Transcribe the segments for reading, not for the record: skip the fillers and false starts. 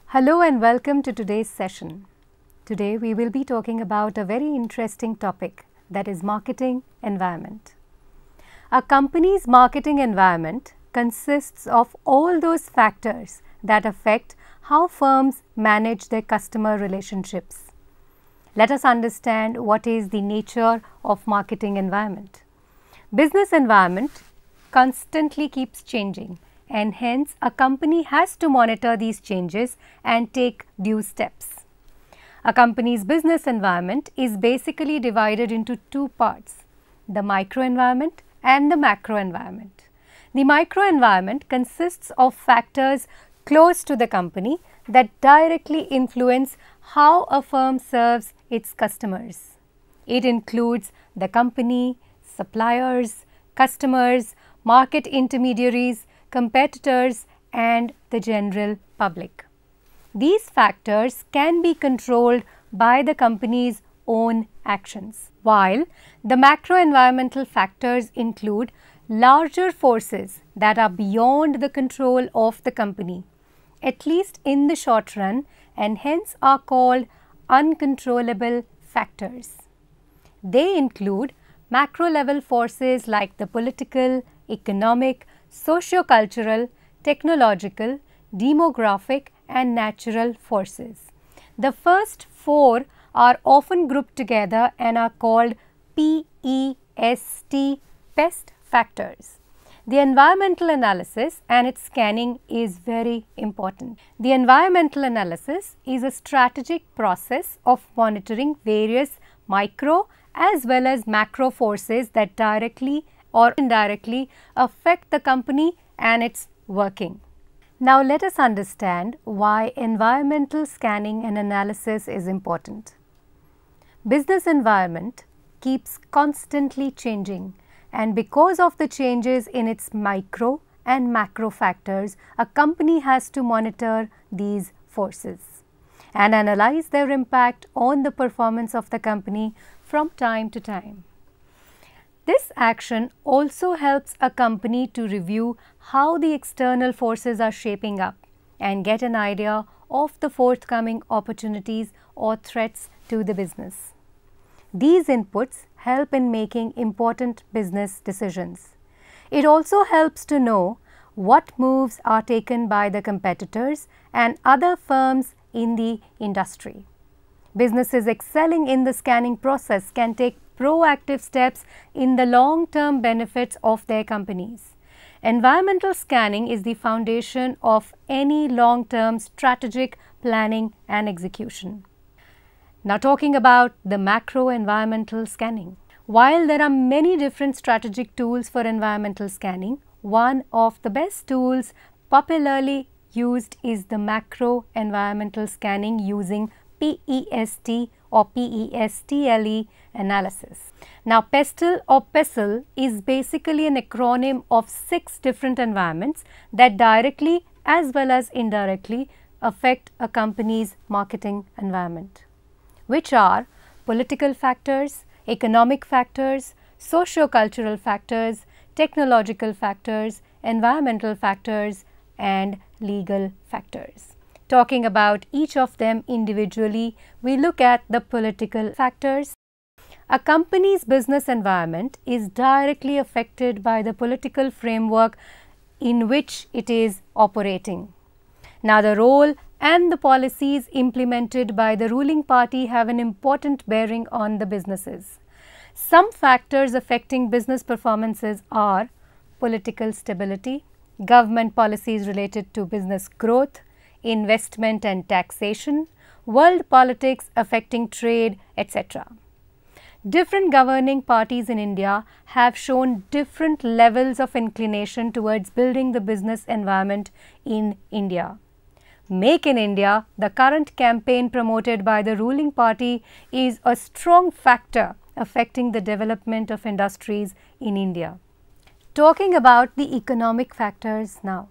Hello and welcome to today's session. Today we will be talking about a very interesting topic, that is marketing environment. A company's marketing environment consists of all those factors that affect how firms manage their customer relationships. Let us understand what is the nature of marketing environment. Business environment constantly keeps changing, and hence a company has to monitor these changes and take due steps. A company's business environment is basically divided into two parts, the microenvironment and the macroenvironment. The microenvironment consists of factors close to the company that directly influence how a firm serves its customers. It includes the company, suppliers, customers, market intermediaries, competitors and the general public. These factors can be controlled by the company's own actions, while the macroenvironmental factors include larger forces that are beyond the control of the company, at least in the short run, and hence are called uncontrollable factors. They include macro level forces like the political, economic, sociocultural, technological, demographic and natural forces. The first four are often grouped together and are called PEST factors. The environmental analysis and its scanning is very important. The environmental analysis is a strategic process of monitoring various micro as well as macro forces that directly or indirectly affect the company and its working. Now let us understand why environmental scanning and analysis is important. Business environment keeps constantly changing, and because of the changes in its micro and macro factors, a company has to monitor these forces and analyze their impact on the performance of the company from time to time. This action also helps a company to review how the external forces are shaping up and get an idea of the forthcoming opportunities or threats to the business. These inputs help in making important business decisions. It also helps to know what moves are taken by the competitors and other firms in the industry. Businesses excelling in the scanning process can take proactive steps in the long-term benefits of their companies. Environmental scanning is the foundation of any long-term strategic planning and execution. Now talking about the macro environmental scanning. While there are many different strategic tools for environmental scanning, one of the best tools popularly used is the macro environmental scanning using PEST or PESTLE analysis. Now PESTLE or PESTLE is basically an acronym of 6 different environments that directly as well as indirectly affect a company's marketing environment, which are political factors, economic factors, socio-cultural factors, technological factors, environmental factors and legal factors. Talking about each of them individually, we look at the political factors. A company's business environment is directly affected by the political framework in which it is operating. Now, the role and the policies implemented by the ruling party have an important bearing on the businesses. Some factors affecting business performances are political stability, government policies related to business growth, investment and taxation, world politics affecting trade, etc. Different governing parties in India have shown different levels of inclination towards building the business environment in India. Make in India, the current campaign promoted by the ruling party, is a strong factor affecting the development of industries in India. Talking about the economic factors now.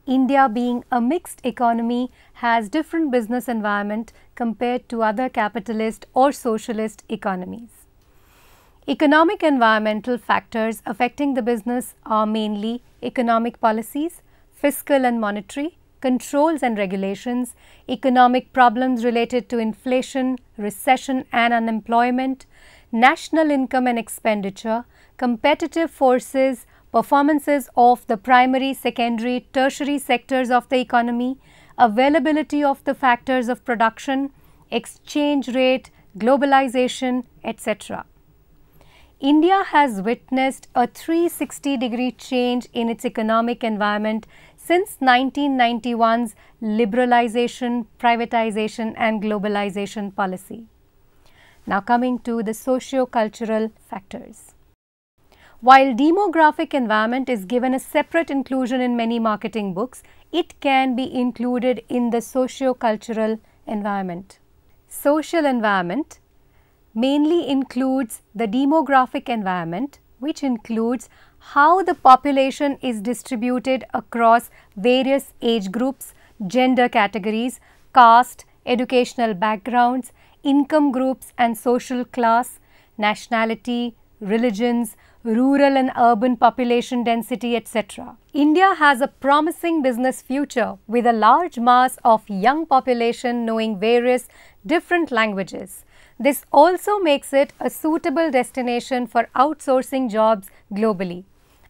India, being a mixed economy, has different business environment compared to other capitalist or socialist economies. Economic environmental factors affecting the business are mainly economic policies, fiscal and monetary, controls and regulations, economic problems related to inflation, recession and unemployment, national income and expenditure, competitive forces, performances of the primary, secondary, tertiary sectors of the economy, availability of the factors of production, exchange rate, globalization, etc. India has witnessed a 360-degree change in its economic environment since 1991's liberalization, privatization and globalization policy. Now coming to the socio-cultural factors. While demographic environment is given a separate inclusion in many marketing books, it can be included in the socio-cultural environment. Social environment mainly includes the demographic environment, which includes how the population is distributed across various age groups, gender categories, caste, educational backgrounds, income groups and social class, nationality, religions, rural and urban population density, etc. India has a promising business future with a large mass of young population knowing various different languages. This also makes it a suitable destination for outsourcing jobs globally.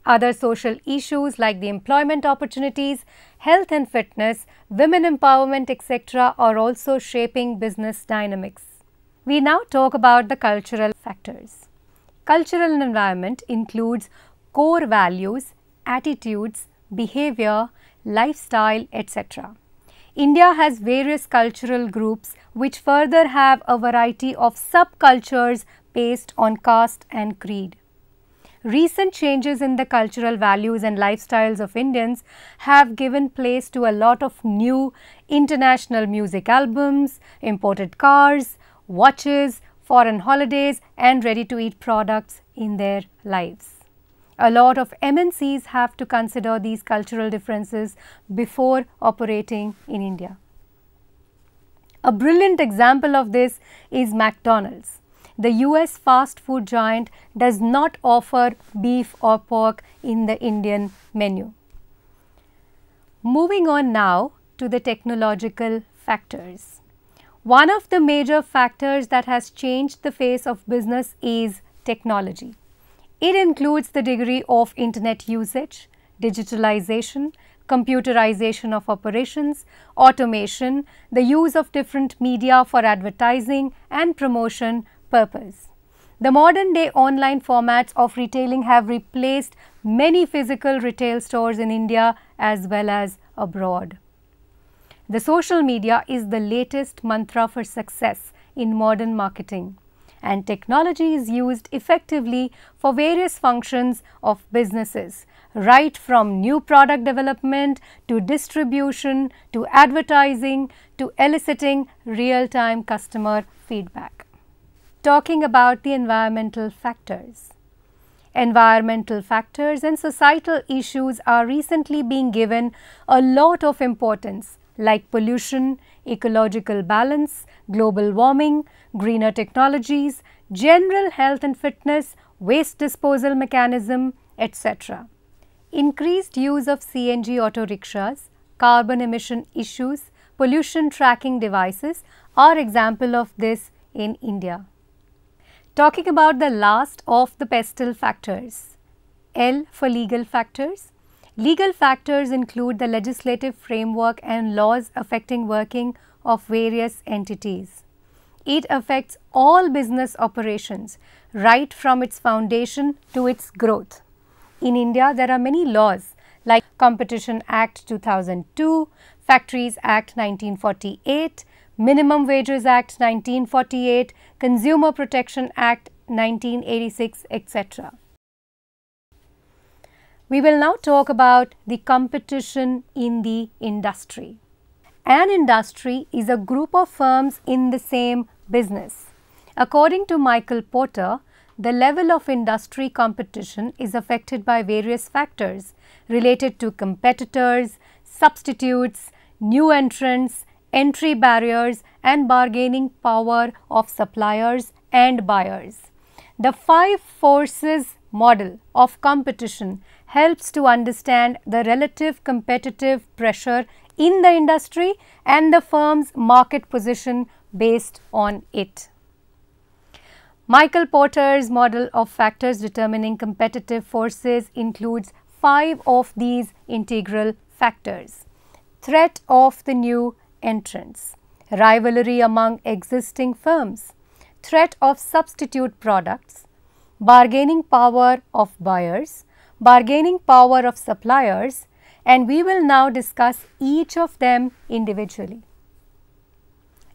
Other social issues like the employment opportunities, health and fitness, women empowerment, etc. are also shaping business dynamics. We now talk about the cultural factors. Cultural environment includes core values, attitudes, behavior, lifestyle, etc. India has various cultural groups which further have a variety of subcultures based on caste and creed. Recent changes in the cultural values and lifestyles of Indians have given place to a lot of new international music albums, imported cars, watches, foreign holidays and ready-to-eat products in their lives. A lot of MNCs have to consider these cultural differences before operating in India. A brilliant example of this is McDonald's. The US fast food giant does not offer beef or pork in the Indian menu. Moving on now to the technological factors. One of the major factors that has changed the face of business is technology. It includes the degree of internet usage, digitalization, computerization of operations, automation, the use of different media for advertising and promotion purpose. The modern day online formats of retailing have replaced many physical retail stores in India as well as abroad. The social media is the latest mantra for success in modern marketing, and technology is used effectively for various functions of businesses, right from new product development to distribution to advertising to eliciting real-time customer feedback. Talking about the environmental factors. Environmental factors and societal issues are recently being given a lot of importance, like pollution, ecological balance, global warming, greener technologies, general health and fitness, waste disposal mechanism, etc. Increased use of CNG auto rickshaws, carbon emission issues, pollution tracking devices are example of this in India. Talking about the last of the pestle factors, L for legal factors. Legal factors include the legislative framework and laws affecting working of various entities. It affects all business operations, right from its foundation to its growth. In India, there are many laws like Competition Act 2002, Factories Act 1948, Minimum Wages Act 1948, Consumer Protection Act 1986, etc. We will now talk about the competition in the industry. An industry is a group of firms in the same business. According to Michael Porter, the level of industry competition is affected by various factors related to competitors, substitutes, new entrants, entry barriers and bargaining power of suppliers and buyers. The 5 forces model of competition helps to understand the relative competitive pressure in the industry and the firm's market position based on it. Michael Porter's model of factors determining competitive forces includes 5 of these integral factors: threat of the new entrants, rivalry among existing firms, threat of substitute products, bargaining power of buyers, bargaining power of suppliers, and we will now discuss each of them individually.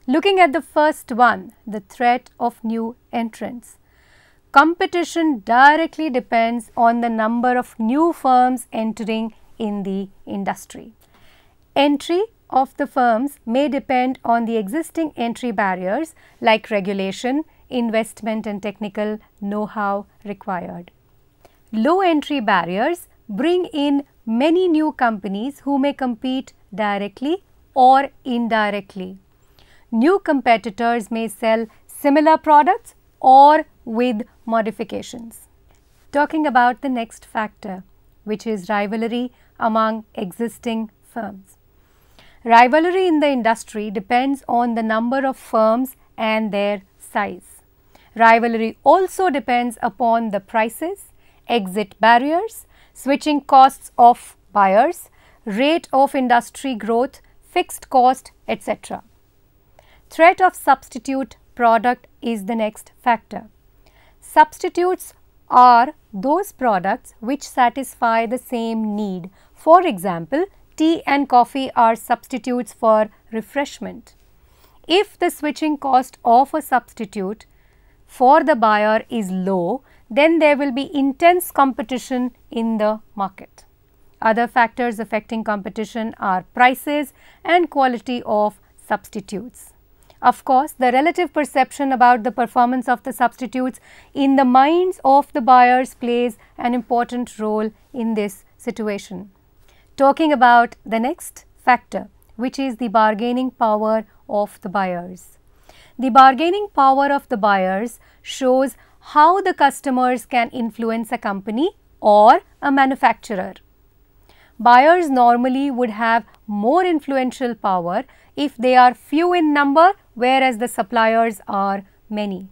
Looking at the first one, the threat of new entrants. Competition directly depends on the number of new firms entering in the industry. Entry of the firms may depend on the existing entry barriers like regulation, investment and technical know-how required. Low entry barriers bring in many new companies who may compete directly or indirectly. New competitors may sell similar products or with modifications. Talking about the next factor, which is rivalry among existing firms. Rivalry in the industry depends on the number of firms and their size. Rivalry also depends upon the prices, exit barriers, switching costs of buyers, rate of industry growth, fixed cost, etc. Threat of substitute product is the next factor. Substitutes are those products which satisfy the same need. For example, tea and coffee are substitutes for refreshment. If the switching cost of a substitute for the buyer is low, then there will be intense competition in the market. Other factors affecting competition are prices and quality of substitutes. Of course, the relative perception about the performance of the substitutes in the minds of the buyers plays an important role in this situation. Talking about the next factor, which is the bargaining power of the buyers. The bargaining power of the buyers shows how the customers can influence a company or a manufacturer. Buyers normally would have more influential power if they are few in number, whereas the suppliers are many.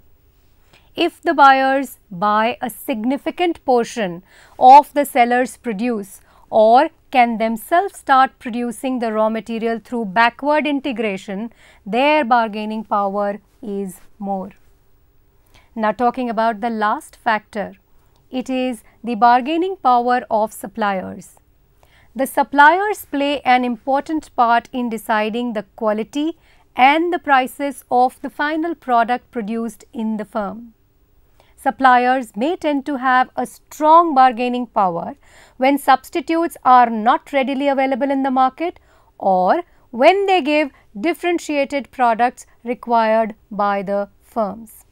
If the buyers buy a significant portion of the seller's produce or can themselves start producing the raw material through backward integration, their bargaining power is more. Now talking about the last factor, it is the bargaining power of suppliers. The suppliers play an important part in deciding the quality and the prices of the final product produced in the firm. Suppliers may tend to have a strong bargaining power when substitutes are not readily available in the market or when they give differentiated products required by the firms.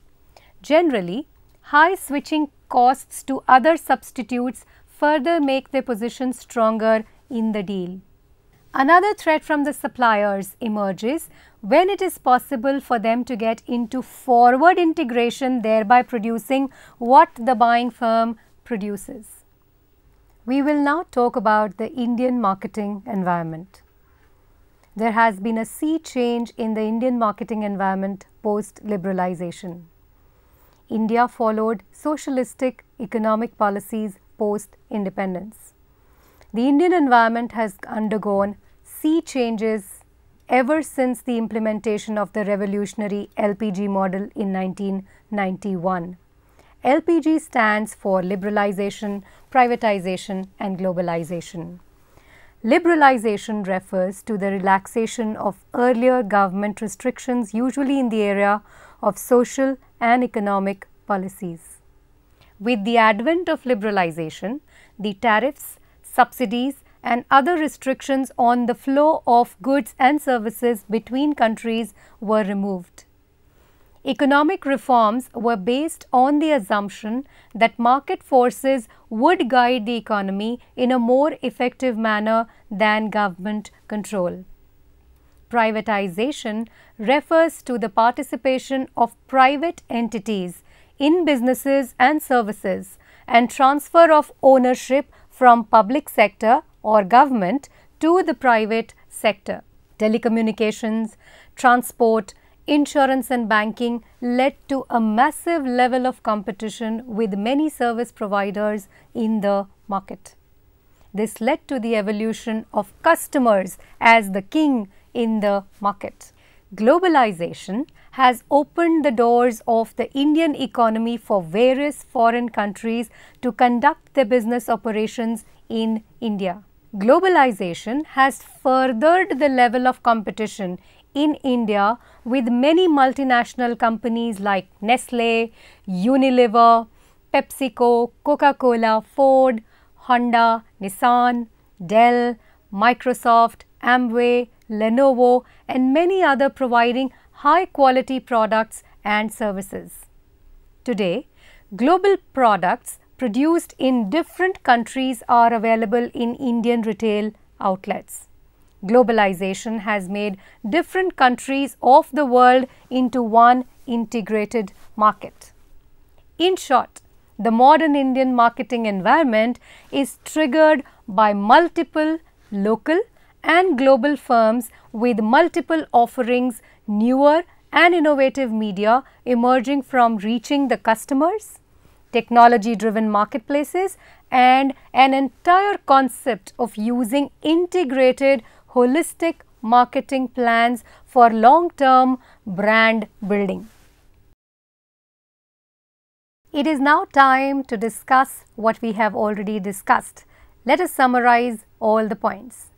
Generally, high switching costs to other substitutes further make their position stronger in the deal. Another threat from the suppliers emerges when it is possible for them to get into forward integration, thereby producing what the buying firm produces. We will now talk about the Indian marketing environment. There has been a sea change in the Indian marketing environment post-liberalization. India followed socialistic economic policies post-independence. The Indian environment has undergone sea changes ever since the implementation of the revolutionary LPG model in 1991. LPG stands for liberalization, privatization and globalization. Liberalization refers to the relaxation of earlier government restrictions, usually in the area of social and economic policies. With the advent of liberalization, the tariffs, subsidies and other restrictions on the flow of goods and services between countries were removed. Economic reforms were based on the assumption that market forces would guide the economy in a more effective manner than government control. Privatization refers to the participation of private entities in businesses and services and transfer of ownership from public sector or government to the private sector. Telecommunications, transport, insurance and banking led to a massive level of competition with many service providers in the market. This led to the evolution of customers as the king in the market. Globalization has opened the doors of the Indian economy for various foreign countries to conduct their business operations in India. Globalization has furthered the level of competition in India with many multinational companies like Nestle, Unilever, PepsiCo, Coca-Cola, Ford, Honda, Nissan, Dell, Microsoft, Amway, Lenovo and many other providing high quality products and services. Today, global products produced in different countries are available in Indian retail outlets. Globalization has made different countries of the world into one integrated market. In short, the modern Indian marketing environment is triggered by multiple local and global firms with multiple offerings, newer and innovative media emerging from reaching the customers, technology-driven marketplaces, and an entire concept of using integrated holistic marketing plans for long-term brand building. It is now time to discuss what we have already discussed. Let us summarize all the points.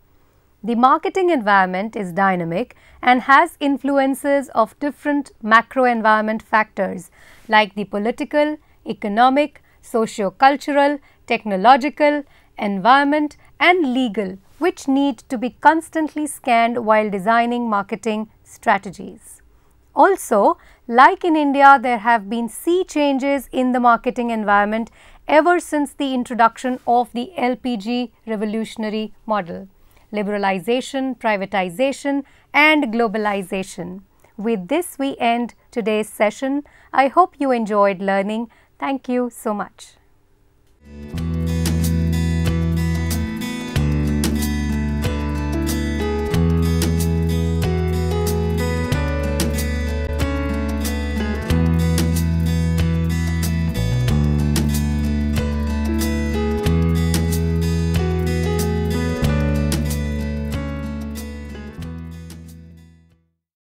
The marketing environment is dynamic and has influences of different macro environment factors like the political, economic, socio-cultural, technological, environment and legal, which need to be constantly scanned while designing marketing strategies. Also, like in India, there have been sea changes in the marketing environment ever since the introduction of the LPG revolutionary model, liberalization, privatization and globalization. With this, we end today's session. I hope you enjoyed learning. Thank you so much.